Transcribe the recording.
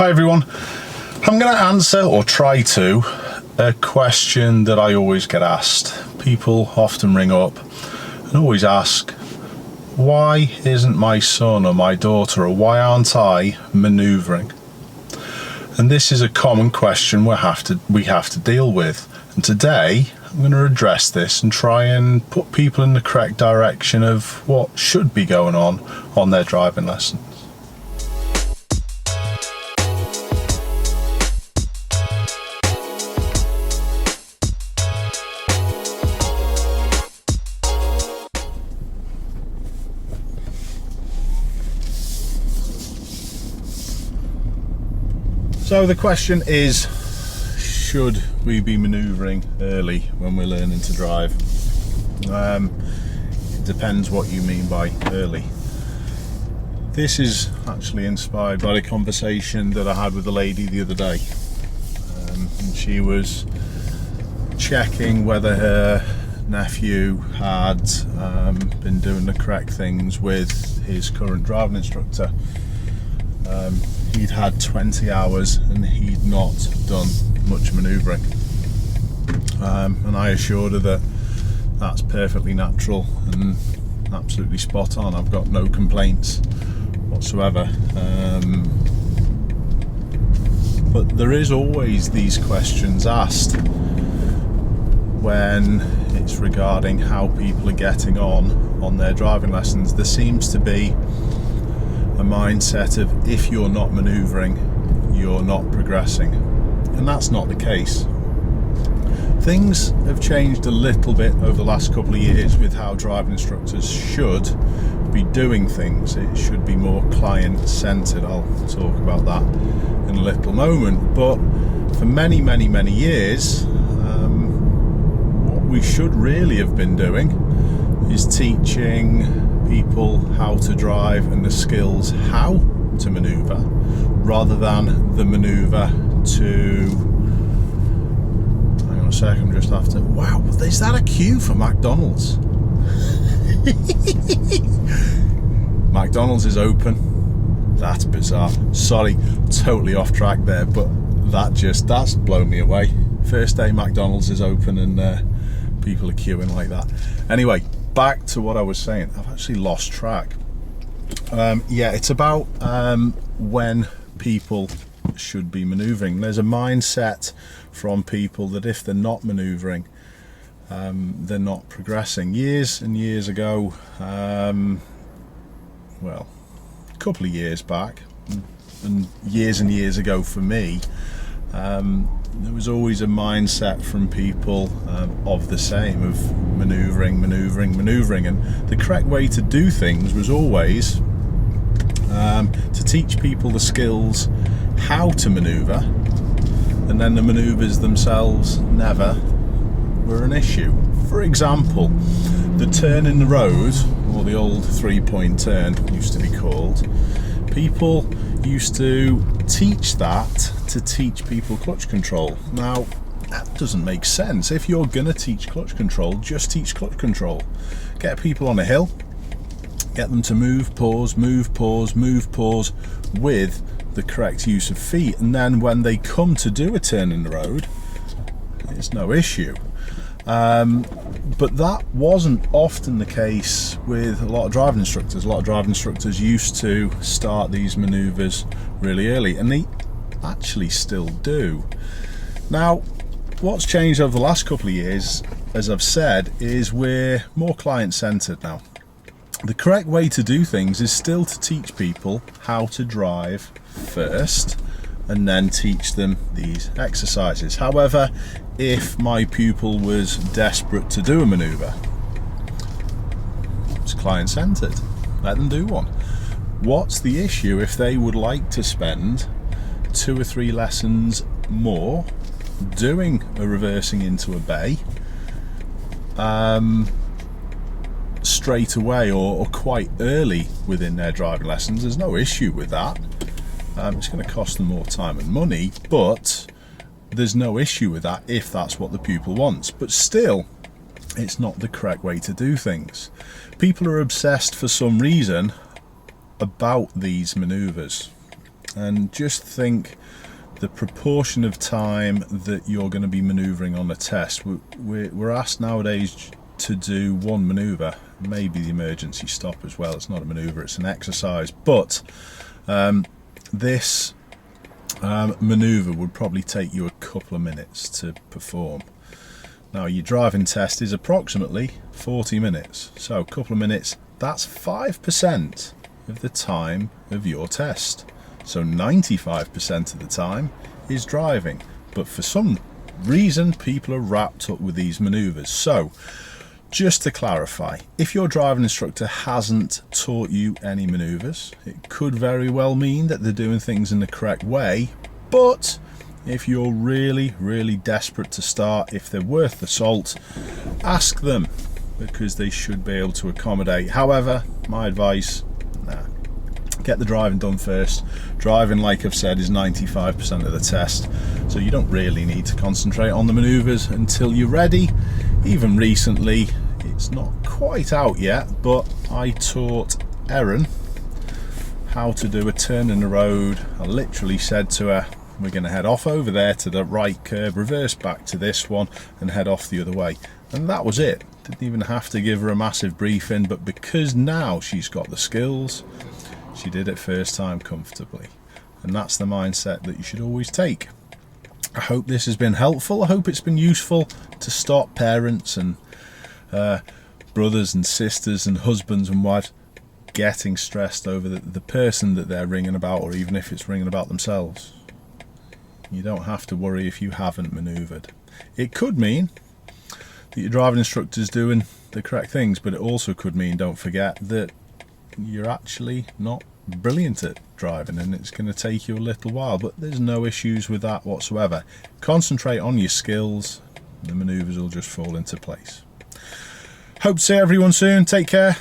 Hi everyone, I'm going to answer or try to a question that I always get asked. People often ring up and always ask, why isn't my son or my daughter, or why aren't I manoeuvring? And this is a common question we have to deal with. And today I'm going to address this and try and put people in the correct direction of what should be going on their driving lessons. So the question is, should we be manoeuvring early when we're learning to drive? It depends what you mean by early. This is actually inspired by the conversation that I had with a lady the other day. And she was checking whether her nephew had been doing the correct things with his current driving instructor. He'd had 20 hours and he'd not done much manoeuvring, and I assured her that that's perfectly natural and absolutely spot on. I've got no complaints whatsoever, but there is always these questions asked when it's regarding how people are getting on their driving lessons. There seems to be a mindset of, if you're not manoeuvring, you're not progressing, and that's not the case. Things have changed a little bit over the last couple of years with how driving instructors should be doing things. It should be more client-centered. I'll talk about that in a little moment, but for many years, what we should really have been doing is teaching people how to drive and the skills how to manoeuvre, rather than the manoeuvre to... Hang on a sec, I'm just after... Wow, is that a queue for McDonald's? McDonald's is open. That's bizarre. Sorry, totally off track there, but that's blown me away. First day McDonald's is open and people are queuing like that. Anyway, back to what I was saying. I've actually lost track. It's about when people should be manoeuvring. There's a mindset from people that if they're not manoeuvring, they're not progressing. Years and years ago, a couple of years back, and years ago for me, there was always a mindset from people of the same, of manoeuvring, and the correct way to do things was always to teach people the skills how to manoeuvre, and then the manoeuvres themselves never were an issue. For example, the turn in the road, or the old 3-point turn used to be called, people used to teach that to teach people clutch control. Now, that doesn't make sense. If you're gonna teach clutch control, just teach clutch control. Get people on a hill, get them to move, pause with the correct use of feet, and then when they come to do a turn in the road, it's no issue. But that wasn't often the case with a lot of driving instructors. A lot of driving instructors used to start these manoeuvres really early, and they actually still do. Now, what's changed over the last couple of years, as I've said, is we're more client-centered now. The correct way to do things is still to teach people how to drive first, and then teach them these exercises. However, if my pupil was desperate to do a manoeuvre, it's client-centered. Let them do one. What's the issue if they would like to spend 2 or 3 lessons more doing a reversing into a bay straight away, or quite early within their driving lessons? There's no issue with that. It's going to cost them more time and money, but there's no issue with that if that's what the pupil wants. But still, it's not the correct way to do things. People are obsessed for some reason about these manoeuvres. and just think the proportion of time that you're going to be manoeuvring on a test. We're asked nowadays to do one manoeuvre, maybe the emergency stop as well. It's not a manoeuvre, it's an exercise, but this manoeuvre would probably take you a couple of minutes to perform. Now your driving test is approximately 40 minutes, so a couple of minutes, that's 5% of the time of your test. So 95% of the time is driving, but for some reason people are wrapped up with these manoeuvres. So just to clarify, if your driving instructor hasn't taught you any manoeuvres, it could very well mean that they're doing things in the correct way, but if you're really desperate to start, if they're worth the salt, ask them, because they should be able to accommodate. However, my advice, get the driving done first. Driving, like I've said, is 95% of the test, so you don't really need to concentrate on the manoeuvres until you're ready. Even recently, it's not quite out yet, but I taught Erin how to do a turn in the road. I literally said to her, we're going to head off over there to the right curb, reverse back to this one and head off the other way, and that was it. Didn't even have to give her a massive briefing, but because now she's got the skills, she did it first time comfortably, and that's the mindset that you should always take. I hope this has been helpful. I hope it's been useful to stop parents and brothers and sisters and husbands and wives getting stressed over the person that they're ringing about, or even if it's ringing about themselves. You don't have to worry if you haven't manoeuvred. It could mean that your driving instructor's doing the correct things, but it also could mean, don't forget, that you're actually not brilliant at driving and it's going to take you a little while, but there's no issues with that whatsoever. Concentrate on your skills, the manoeuvres will just fall into place. Hope to see everyone soon. Take care.